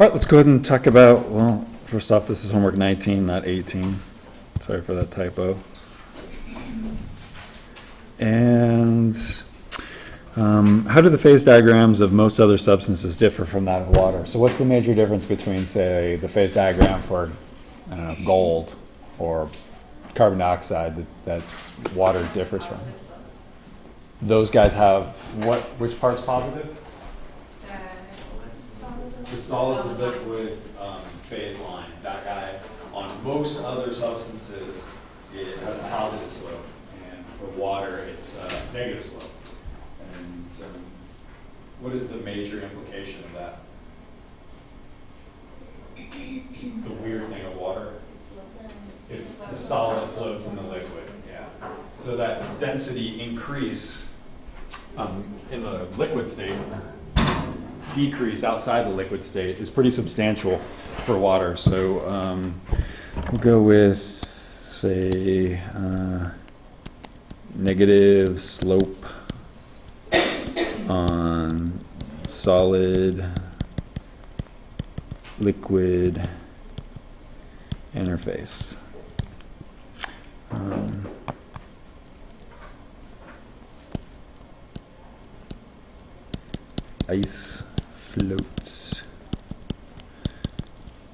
right, let's go ahead and talk about, well, first off, this is homework 19, not 18. Sorry for that typo. And how do the phase diagrams of most other substances differ from that of water? So what's the major difference between, say, the phase diagram for, I don't know, gold or carbon dioxide that water differs from? Those guys have what? Which part's positive? The solid to liquid phase line. That guy, on most other substances, it has a positive slope, and for water, it's a negative slope. And so, what is the major implication of that? The weird thing of water? If the solid floats in the liquid, yeah. So that density increase in the liquid state, decrease outside the liquid state is pretty substantial for water. So we'll go with, say, negative slope on solid liquid interface. Ice floats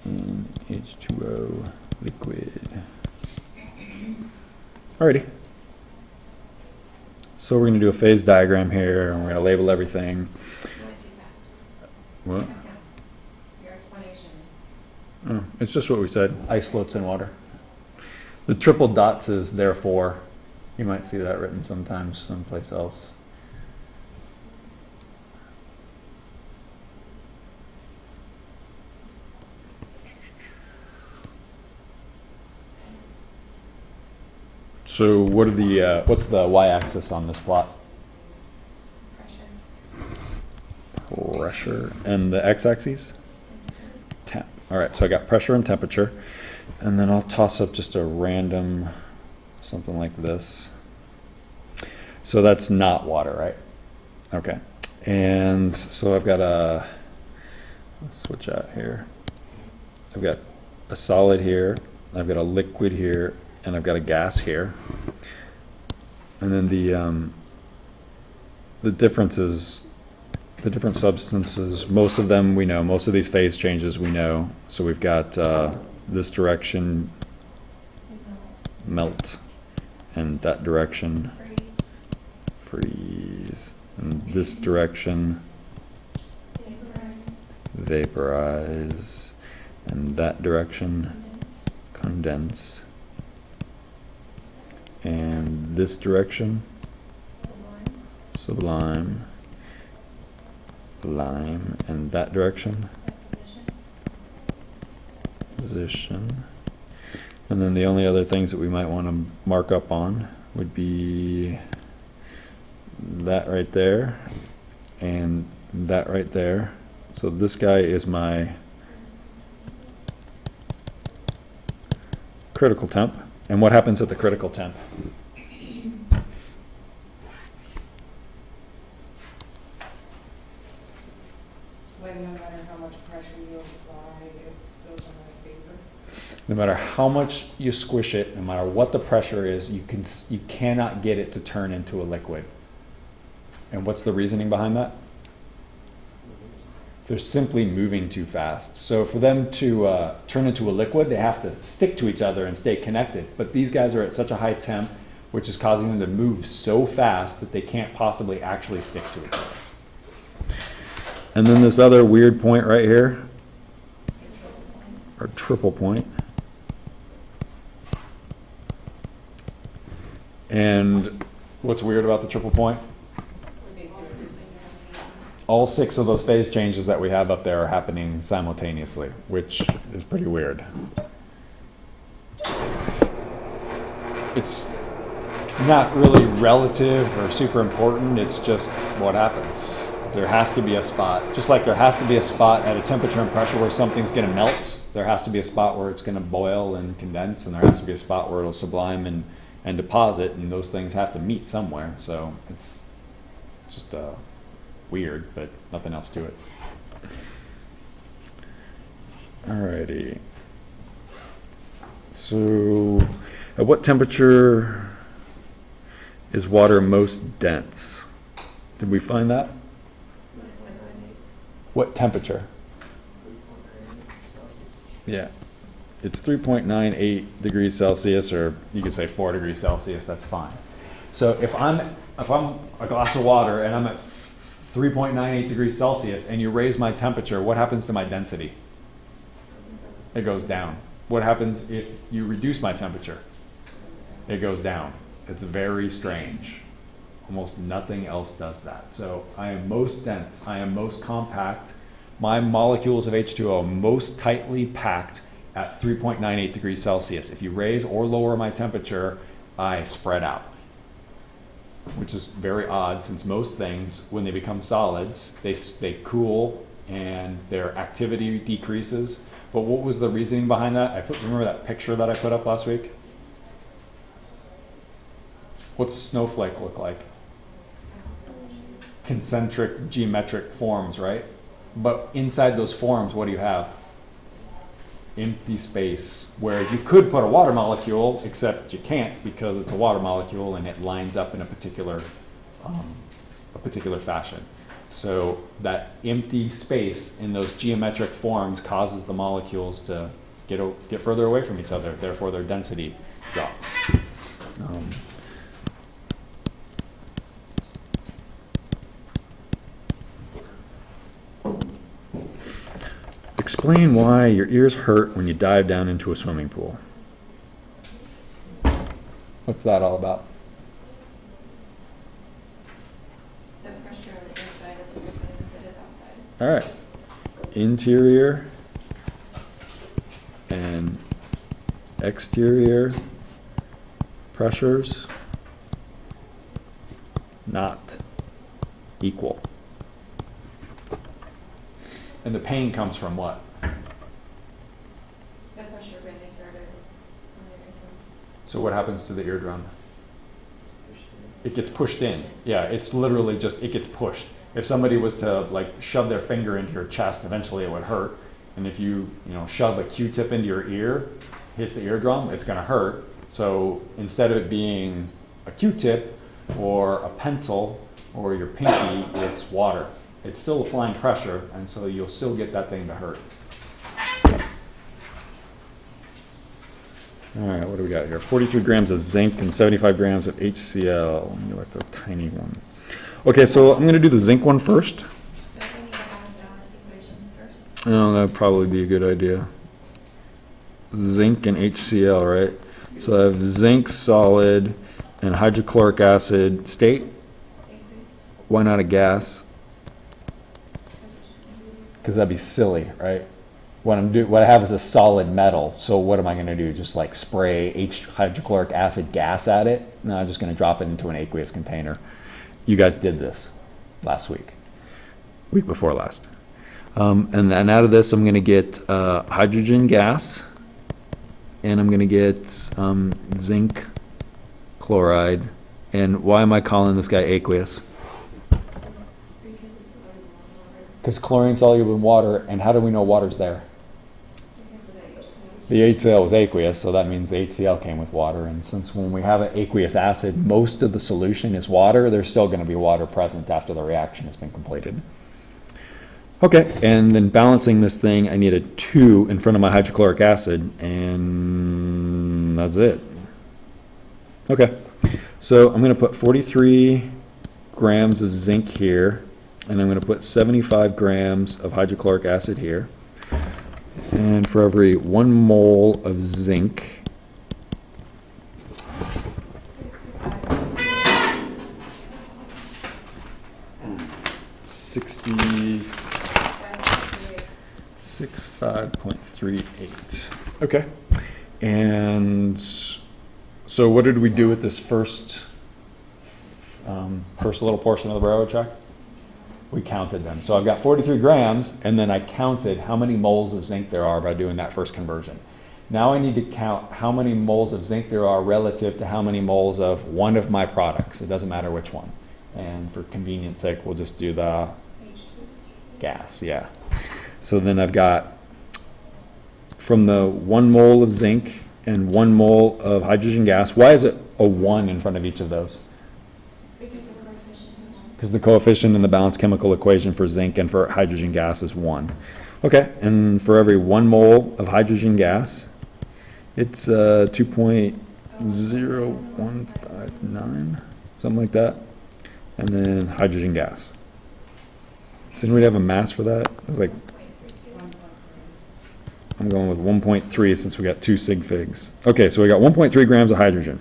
in H2O liquid. Alrighty. So we're going to do a phase diagram here, and we're going to label everything. You went too fast. What? Your explanation. Oh, it's just what we said. Ice floats in water. The triple dots is therefore. You might see that written sometimes someplace else. So what are the what's the y-axis on this plot? Pressure. And the x-axis? Temp. All right, so I got pressure and temperature, and then I'll toss up just a random something like this. So that's not water, right? Okay. And so I've got let's switch out here. I've got a solid here, I've got a liquid here, and I've got a gas here. And then the differences, the different substances, most of them we know, most of these phase changes we know. So we've got this direction, melt, and that direction, freeze, and this direction, vaporize, and that direction, condense, and this direction, sublime, lime, and that direction, position. And then the only other things that we might want to mark up on would be that right there and that right there. So this guy is my critical temp. And what happens at the critical temp? When no matter how much pressure you apply, it's still going to vapor. No matter how much you squish it, no matter what the pressure is, you cannot get it to turn into a liquid. And what's the reasoning behind that? They're simply moving too fast. So for them to turn into a liquid, they have to stick to each other and stay connected. But these guys are at such a high temp, which is causing them to move so fast that they can't possibly actually stick to each other. And then this other weird point right here, or triple point. And what's weird about the triple point? All 6 of those phase changes that we have up there are happening simultaneously, which is pretty weird. It's not really relative or super important, it's just what happens. There has to be a spot, just like there has to be a spot at a temperature and pressure where something's going to melt, there has to be a spot where it's going to boil and condense, and there has to be a spot where it'll sublime and deposit, and those things have to meet somewhere. So it's just weird, but nothing else to it. Alrighty. So, at what temperature is water most dense? Did we find that? What temperature? Yeah. It's 3.98 degrees Celsius, or you could say 4 degrees Celsius, that's fine. So if I'm a glass of water and I'm at 3.98 degrees Celsius and you raise my temperature, what happens to my density? It goes down. What happens if you reduce my temperature? It goes down. It's very strange. Almost nothing else does that. So I am most dense, I am most compact. My molecules of H2O are most tightly packed at 3.98 degrees Celsius. If you raise or lower my temperature, I spread out, which is very odd since most things, when they become solids, they cool and their activity decreases. But what was the reasoning behind that? Remember that picture that I put up last week? What's a snowflake look like? Concentric geometric forms, right? But inside those forms, what do you have? Empty space, where you could put a water molecule, except you can't because it's a water molecule and it lines up in a particular fashion. So that empty space in those geometric forms causes the molecules to get further away from each other. Therefore, their density drops. Explain why your ears hurt when you dive down into a swimming pool. What's that all about? The pressure on the inside is the same as it is outside. All right. Interior and exterior pressures not equal. And the pain comes from what? The pressure being exerted on your eardrums. So what happens to the eardrum? It gets pushed in. Yeah, it's literally just, it gets pushed. If somebody was to like shove their finger into your chest, eventually it would hurt. And if you shove a Q-tip into your ear, hits the eardrum, it's gonna hurt. So instead of it being a Q-tip or a pencil or your pinky, it's water. It's still applying pressure, and so you'll still get that thing to hurt. All right, what do we got here? 43 grams of zinc and 75 grams of HCl. Let me go back to the tiny one. Okay, so I'm going to do the zinc one first. Don't we need to have a balanced equation first? Oh, that'd probably be a good idea. Zinc and HCl, right? So I have zinc solid and hydrochloric acid state. Increase. Why not a gas? Because that'd be silly, right? What I have is a solid metal, so what am I going to do? Just like spray hydrochloric acid gas at it? No, I'm just going to drop it into an aqueous container. You guys did this last week before last. And then out of this, I'm going to get hydrogen gas, and I'm going to get zinc chloride. And why am I calling this guy aqueous? Because chlorine's soluble in water, and how do we know water's there? The HCl was aqueous, so that means the HCl came with water, and since when we have an aqueous acid, most of the solution is water, there's still going to be water present after the reaction has been completed. Okay, and then balancing this thing, I need a 2 in front of my hydrochloric acid, and that's it. Okay, so I'm going to put 43 grams of zinc here, and I'm going to put 75 grams of hydrochloric acid here. And for every 1 mole of zinc, 65.38. Okay. And so what did we do with this first little portion of the railroad track? We counted them. So I've got 43 grams, and then I counted how many moles of zinc there are by doing that first conversion. Now I need to count how many moles of zinc there are relative to how many moles of one of my products. It doesn't matter which one. And for convenience sake, we'll just do the gas, yeah. So then I've got from the 1 mole of zinc and 1 mole of hydrogen gas. Why is it a 1 in front of each of those? Because the coefficients are 1. Because the coefficient in the balanced chemical equation for zinc and for hydrogen gas is 1. Okay, and for every 1 mole of hydrogen gas, it's 2.0159, something like that. And then hydrogen gas. Does anybody have a mass for that? It's like, I'm going with 1.3 since we got 2 sig figs. Okay, so we got 1.3 grams of hydrogen.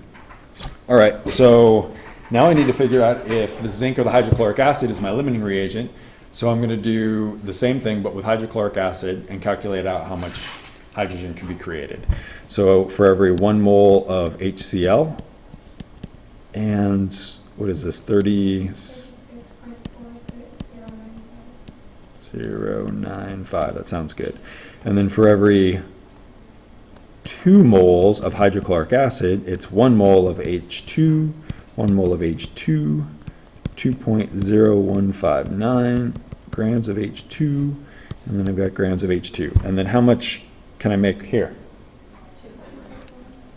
All right, so now I need to figure out if the zinc or the hydrochloric acid is my limiting reagent. So I'm going to do the same thing but with hydrochloric acid and calculate out how much hydrogen can be created. So for every 1 mole of HCl, and what is this, 30.095, that sounds good. And then for every 2 moles of hydrochloric acid, it's 1 mole of H2, 1 mole of H2, 2.0159 grams of H2, and then I've got grams of H2. And then how much can I make here?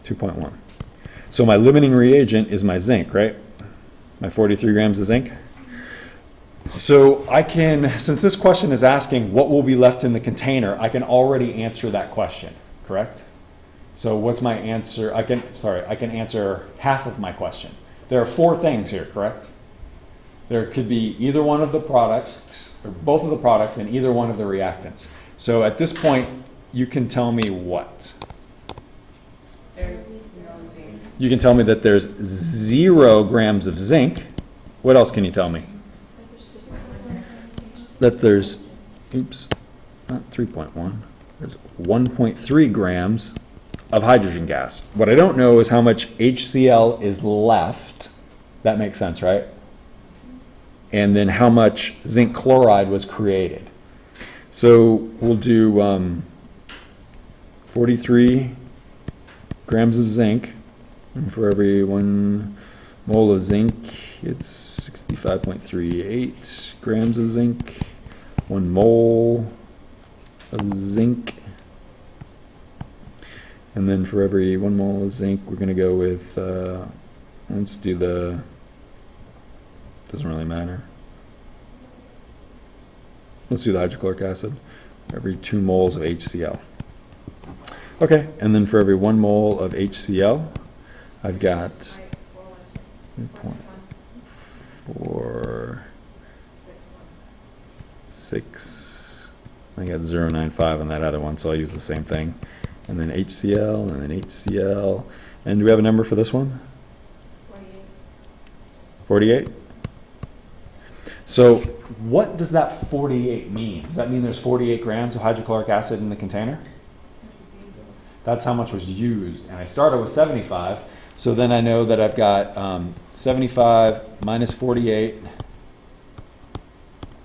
2.1. So my limiting reagent is my zinc, right? My 43 grams of zinc. So I can, since this question is asking what will be left in the container, I can already answer that question, correct? So what's my answer? I can answer half of my question. There are 4 things here, correct? There could be either one of the products, or both of the products, and either one of the reactants. So at this point, you can tell me what? There's no zinc. You can tell me that there's 0 grams of zinc. What else can you tell me? That there's, oops, not 3.1, there's 1.3 grams of hydrogen gas. What I don't know is how much HCl is left. That makes sense, right? And then how much zinc chloride was created. So we'll do 43 grams of zinc, and for every 1 mole of zinc, it's 65.38 grams of zinc. 1 mole of zinc. And then for every 1 mole of zinc, we're going to go with, let's do the, doesn't really matter. Let's do the hydrochloric acid. Every 2 moles of HCl. Okay, and then for every 1 mole of HCl, I've got 0.46. I got 0.95 on that other one, so I'll use the same thing. And then HCl, and then HCl. And do we have a number for this one? 48? So what does that 48 mean? Does that mean there's 48 grams of hydrochloric acid in the container? That's how much was used. And I started with 75. So then I know that I've got 75 minus 48.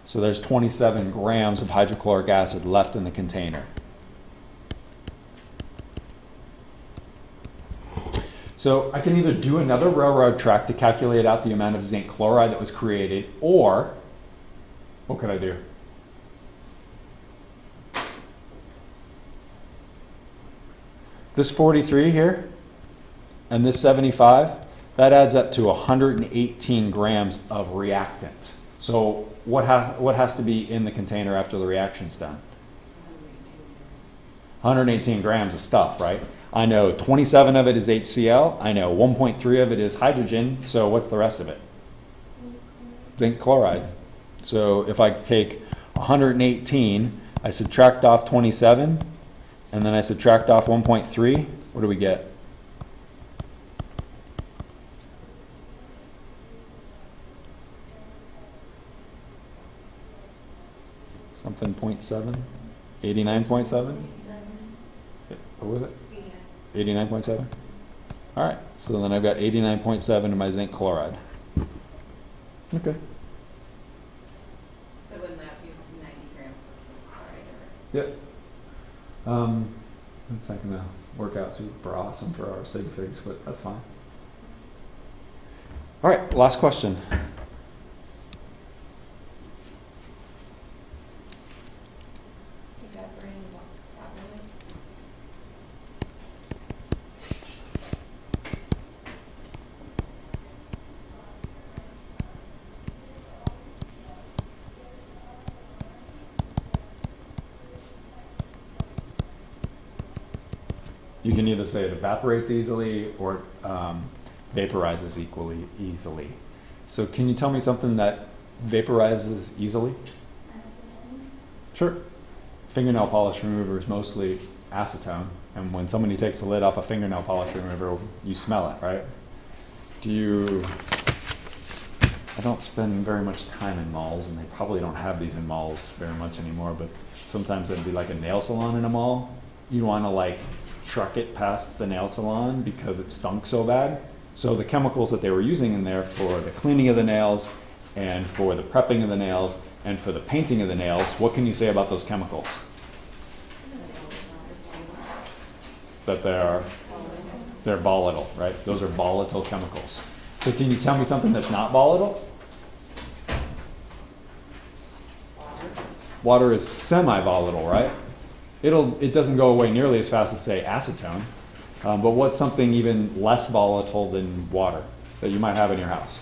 So there's 27 grams of hydrochloric acid left in the container. So I can either do another railroad track to calculate out the amount of zinc chloride that was created, or what could I do? This 43 here and this 75, that adds up to 118 grams of reactant. So what has to be in the container after the reaction's done? 118 grams of stuff, right? I know 27 of it is HCl. I know 1.3 of it is hydrogen. So what's the rest of it? Zinc chloride. So if I take 118, I subtract off 27, and then I subtract off 1.3, what do we get? Something 0.7? 89.7? What was it? 89.7? All right, so then I've got 89.7 in my zinc chloride. Okay. So wouldn't that be 90 grams of zinc chloride or? Yep. That's not gonna work out super awesome for our sig figs, but that's fine. All right, last question. You can either say it evaporates easily or vaporizes equally easily. So can you tell me something that vaporizes easily? Acetone. Sure. Fingernail polish remover is mostly acetone, and when somebody takes the lid off a fingernail polish remover, you smell it, right? I don't spend very much time in malls, and they probably don't have these in malls very much anymore, but sometimes it'd be like a nail salon in a mall. You wanna like truck it past the nail salon because it stunk so bad. So the chemicals that they were using in there for the cleaning of the nails and for the prepping of the nails and for the painting of the nails, what can you say about those chemicals? That they're volatile, right? Those are volatile chemicals. So can you tell me something that's not volatile? Water is semi-volatile, right? It doesn't go away nearly as fast as, say, acetone. But what's something even less volatile than water that you might have in your house?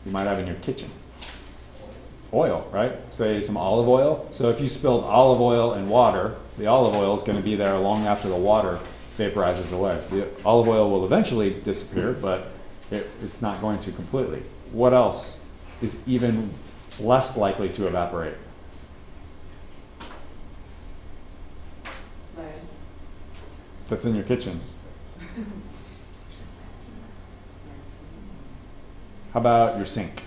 You might have in your kitchen? Oil, right? Say some olive oil. So if you spilled olive oil in water, the olive oil is going to be there long after the water vaporizes away. The olive oil will eventually disappear, but it's not going to completely. What else is even less likely to evaporate? Lead. That's in your kitchen. How about your sink?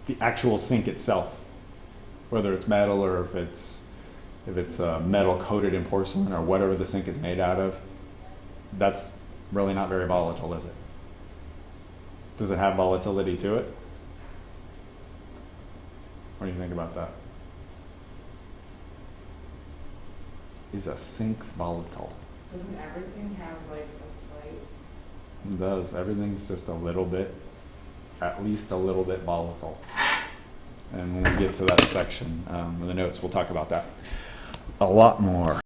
The actual sink itself, whether it's metal or if it's metal coated in porcelain or whatever the sink is made out of, that's really not very volatile, is it? Does it have volatility to it? What do you think about that? Is a sink volatile? Doesn't everything have like a slight? It does. Everything's just a little bit, at least a little bit volatile. And when we get to that section in the notes, we'll talk about that a lot more.